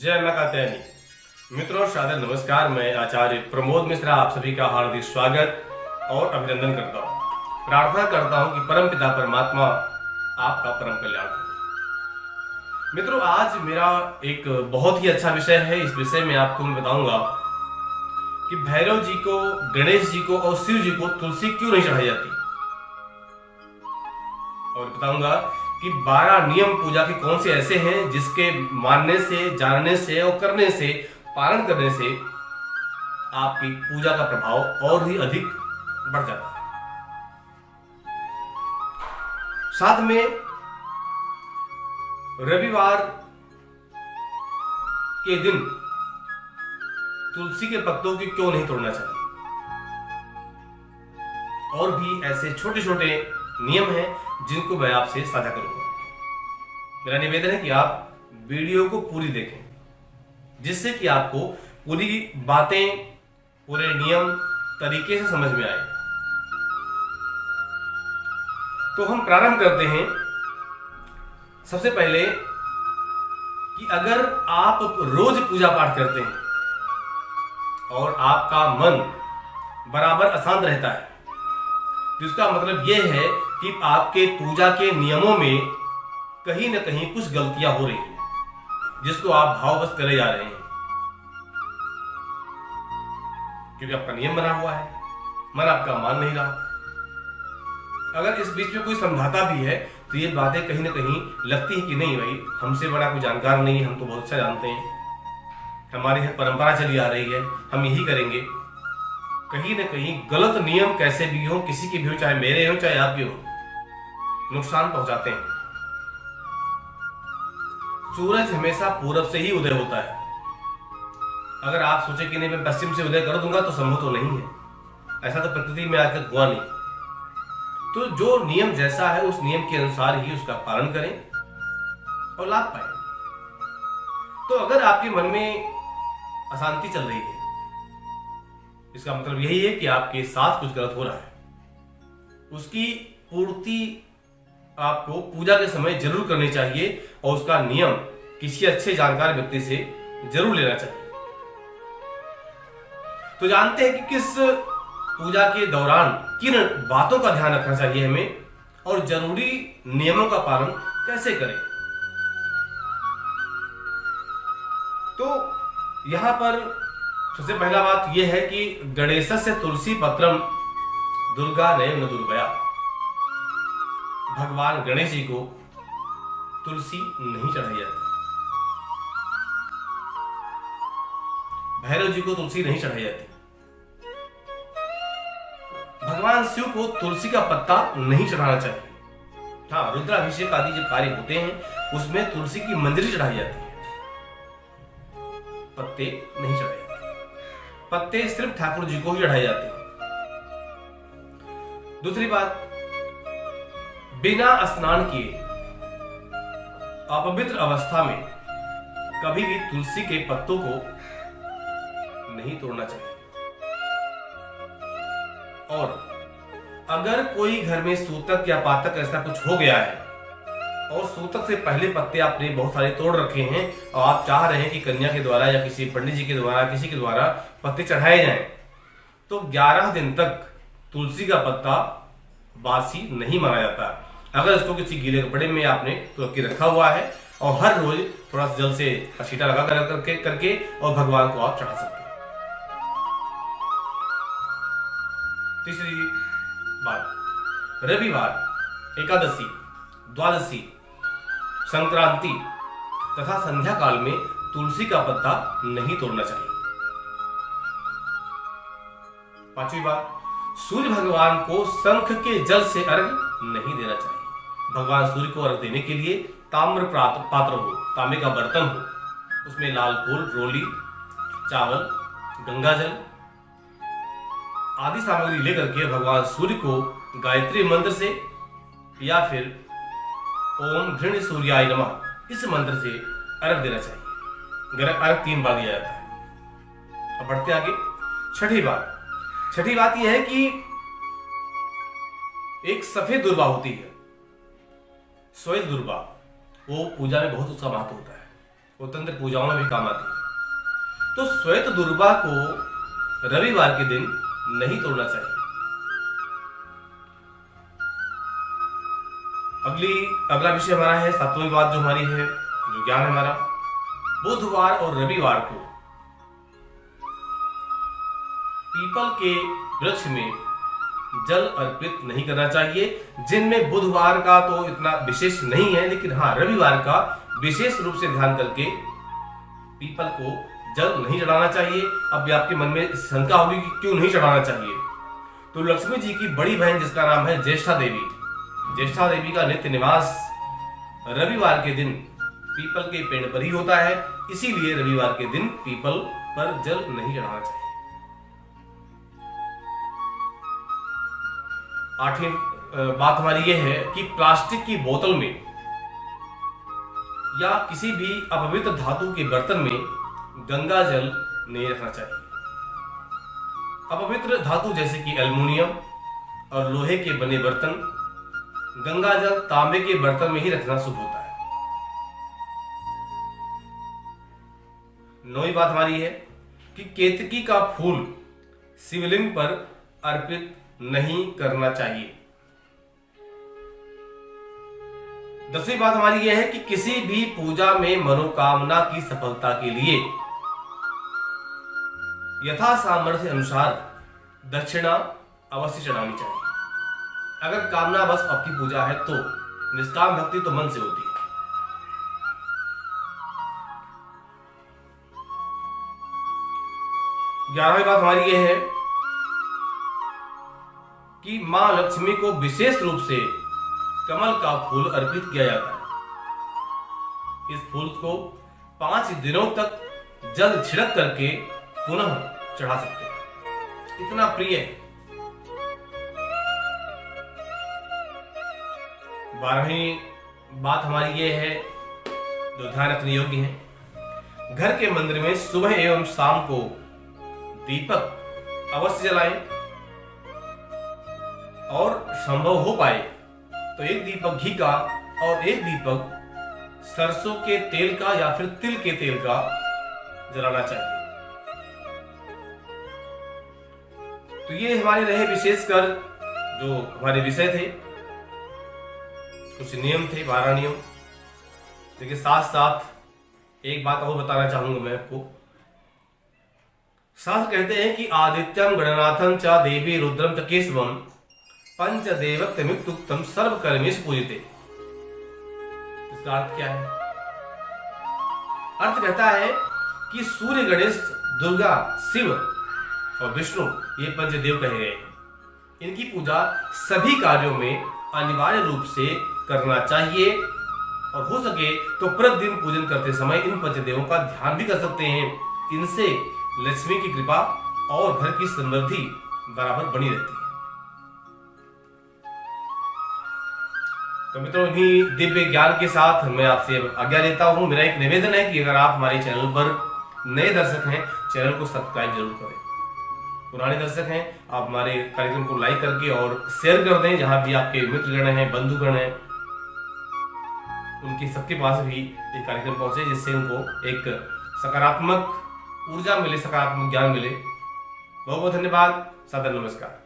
जय माता कात्यायनी। मित्रों सादर नमस्कार। मैं आचार्य प्रमोद मिश्रा आप सभी का हार्दिक स्वागत और अभिनंदन करता हूँ। प्रार्थना करता हूँ कि परम पिता परमात्मा आपका परम कल्याण करे। मित्रों, आज मेरा एक बहुत ही अच्छा विषय है। इस विषय में आपको मैं बताऊंगा कि भैरव जी को, गणेश जी को और शिव जी को तुलसी क्यों नहीं चढ़ाई जाती, और बताऊंगा कि 12 नियम पूजा के कौन से ऐसे हैं जिसके मानने से, जानने से और करने से, पालन करने से आपकी पूजा का प्रभाव और ही अधिक बढ़ जाता है। साथ में रविवार के दिन तुलसी के पत्तों की क्यों नहीं तोड़ना चाहिए, और भी ऐसे छोटे छोटे नियम हैं जिनको मैं आपसे साझा करूंगा। मेरा निवेदन है कि आप वीडियो को पूरी देखें, जिससे कि आपको पूरी बातें, पूरे नियम तरीके से समझ में आए। तो हम प्रारंभ करते हैं। सबसे पहले कि अगर आप रोज पूजा पाठ करते हैं और आपका मन बराबर अशांत रहता है, तो इसका मतलब यह है कि आपके पूजा के नियमों में कहीं ना कहीं कुछ गलतियां हो रही हैं, जिसको आप भाववश करे जा रहे हैं, क्योंकि आपका नियम बना हुआ है, मन आपका मान नहीं रहा। अगर इस बीच में कोई समझाता भी है तो ये बातें कहीं ना कहीं लगती है कि नहीं भाई, हमसे बड़ा कोई जानकार नहीं है, हम तो बहुत अच्छा जानते हैं, हमारी परंपरा चली आ रही है, हम यही करेंगे। कहीं ना कहीं गलत नियम कैसे भी हो, किसी के भी हो, चाहे मेरे हो चाहे आपके हो, नुकसान पहुंचाते हैं। सूरज हमेशा पूरब से ही उदय होता है। अगर आप सोचे कि नहीं मैं पश्चिम से उदय कर दूंगा तो संभव तो नहीं है, ऐसा तो प्रकृति में आज तक हुआ नहीं। तो जो नियम जैसा है उस नियम के अनुसार ही उसका पालन करें और लाभ पाएं। तो अगर आपके मन में अशांति चल रही है, इसका मतलब यही है कि आपके साथ कुछ गलत हो रहा है। उसकी पूर्ति आपको पूजा के समय जरूर करनी चाहिए और उसका नियम किसी अच्छे जानकार व्यक्ति से जरूर लेना चाहिए। तो जानते हैं कि किस पूजा के दौरान किन बातों का ध्यान रखना चाहिए हमें, और जरूरी नियमों का पालन कैसे करें। तो यहां पर सबसे पहला बात यह है कि गणेशस्य तुलसी पत्रम दुर्गा नयन दुर्गया। भगवान गणेश जी को तुलसी नहीं चढ़ाई जाती, भैरव जी को तुलसी नहीं चढ़ाई जाती, भगवान शिव को तुलसी का पत्ता नहीं चढ़ाना चाहिए। हाँ, रुद्राभिषेक आदि जो कार्य होते हैं उसमें तुलसी की मंजरी चढ़ाई जाती है, पत्ते नहीं चढ़ाए जाते। पत्ते सिर्फ ठाकुर जी को ही चढ़ाए जाते हैं। दूसरी बात, बिना स्नान किए अपवित्र अवस्था में कभी भी तुलसी के पत्तों को नहीं तोड़ना चाहिए। और अगर कोई घर में सूतक या पातक ऐसा कुछ हो गया है और सूतक से पहले पत्ते आपने बहुत सारे तोड़ रखे हैं और आप चाह रहे हैं कि कन्या के द्वारा या किसी पंडित जी के द्वारा, किसी के द्वारा पत्ते चढ़ाए जाएं, तो 11 दिन तक तुलसी का पत्ता बासी नहीं माना जाता। अगर इसको किसी गीले कपड़े में आपने तो रखा हुआ है और हर रोज थोड़ा सा जल से छींटा लगा करके और भगवान को आप चढ़ा सकते हैं। तीसरी बात, रविवार, एकादशी, द्वादशी, संक्रांति तथा संध्या काल में तुलसी का पत्ता नहीं तोड़ना चाहिए। पांचवी बात, सूर्य भगवान को शंख के जल से अर्घ नहीं देना चाहिए। भगवान सूर्य को अर्घ देने के लिए ताम्र पात्र हो, तांबे का बर्तन हो, उसमें लाल फूल, रोली, चावल, गंगाजल आदि सामग्री लेकर के भगवान सूर्य को गायत्री मंत्र से या फिर ओम घृण सूर्याय नमः इस मंत्र से अर्घ देना चाहिए। अर्घ 3 बार दिया जाता है। अब बढ़ते आगे। छठी बात यह है कि एक सफेद दुर्वा होती है, श्वेत दुर्वा, वो पूजा में बहुत उसका महत्व होता है। वो तंत्र पूजाओं में भी काम आती है। तो श्वेत दुर्वा को रविवार के दिन नहीं तोड़ना चाहिए। अगला विषय हमारा है, 7वीं बात जो हमारी है, जो ज्ञान है हमारा, बुधवार और रविवार को पीपल के वृक्ष में जल अर्पित नहीं करना चाहिए। जिनमें बुधवार का तो इतना विशेष नहीं है, लेकिन हाँ रविवार का विशेष रूप से ध्यान करके पीपल को जल नहीं चढ़ाना चाहिए। अब आपके मन में शंका होगी कि क्यों नहीं चढ़ाना चाहिए, तो लक्ष्मी जी की बड़ी बहन जिसका नाम है ज्येष्ठा देवी का नित्य निवास रविवार के दिन पीपल के पेड़ पर ही होता है, इसीलिए रविवार के दिन पीपल पर जल नहीं चढ़ाना चाहिए। 8वीं बात हमारी यह है कि प्लास्टिक की बोतल में या किसी भी अपवित्र धातु के बर्तन में गंगा जल नहीं रखना चाहिए। अपवित्र धातु जैसे कि एल्युमिनियम और लोहे के बने बर्तन, गंगा जल तांबे के बर्तन में ही रखना शुभ होता है। 9वीं बात हमारी है कि केतकी का फूल शिवलिंग पर अर्पित नहीं करना चाहिए। 10वीं बात हमारी यह है कि किसी भी पूजा में मनोकामना की सफलता के लिए यथा सामर्थ्य अनुसार दक्षिणा अवश्य चढ़ानी चाहिए। अगर कामना बस आपकी पूजा है तो निष्काम भक्ति तो मन से होती है। 11वीं बात हमारी यह है कि मां लक्ष्मी को विशेष रूप से कमल का फूल अर्पित किया जाता है। इस फूल को 5 दिनों तक जल छिड़क करके पुनः चढ़ा सकते हैं, इतना प्रिय है। 12वीं बात हमारी ये है जो ध्यान रखने योग्य है, घर के मंदिर में सुबह एवं शाम को दीपक अवश्य जलाएं और संभव हो पाए तो एक दीपक घी का और एक दीपक सरसों के तेल का या फिर तिल के तेल का जलाना चाहिए। तो ये हमारे रहे विशेषकर जो हमारे विषय थे, कुछ नियम थे, 12 नियम। लेकिन साथ साथ एक बात और बताना चाहूंगा मैं आपको। शास्त्र कहते हैं कि आदित्यम गणनाथम च देवी रुद्रम च केशवम पंचदेवक्तमित्युक्तम सर्वकर्मेषु पूजिते। इसका अर्थ क्या है? अर्थ कहता है कि सूर्य, गणेश, दुर्गा, शिव और विष्णु ये पंचदेव कहे गए हैं। इनकी पूजा सभी कार्यों में अनिवार्य रूप से करना चाहिए और हो सके तो प्रतिदिन पूजन करते समय इन पंचदेवों का ध्यान भी कर सकते हैं। इनसे लक्ष्मी की कृपा और घर की समृद्धि बराबर बनी रहती है। तो मित्रों, इन्हीं दिव्य ज्ञान के साथ मैं आपसे आज्ञा लेता हूं। मेरा एक निवेदन है कि अगर आप हमारे चैनल पर नए दर्शक हैं, चैनल को सब्सक्राइब जरूर करें। पुराने दर्शक हैं, आप हमारे कार्यक्रम को लाइक करके और शेयर कर दें। जहां भी आपके मित्रगण हैं, बंधुगण हैं, उनके सबके पास भी ये कार्यक्रम पहुंचे, जिससे उनको एक सकारात्मक ऊर्जा मिले, सकारात्मक ज्ञान मिले। बहुत बहुत धन्यवाद। सादर नमस्कार।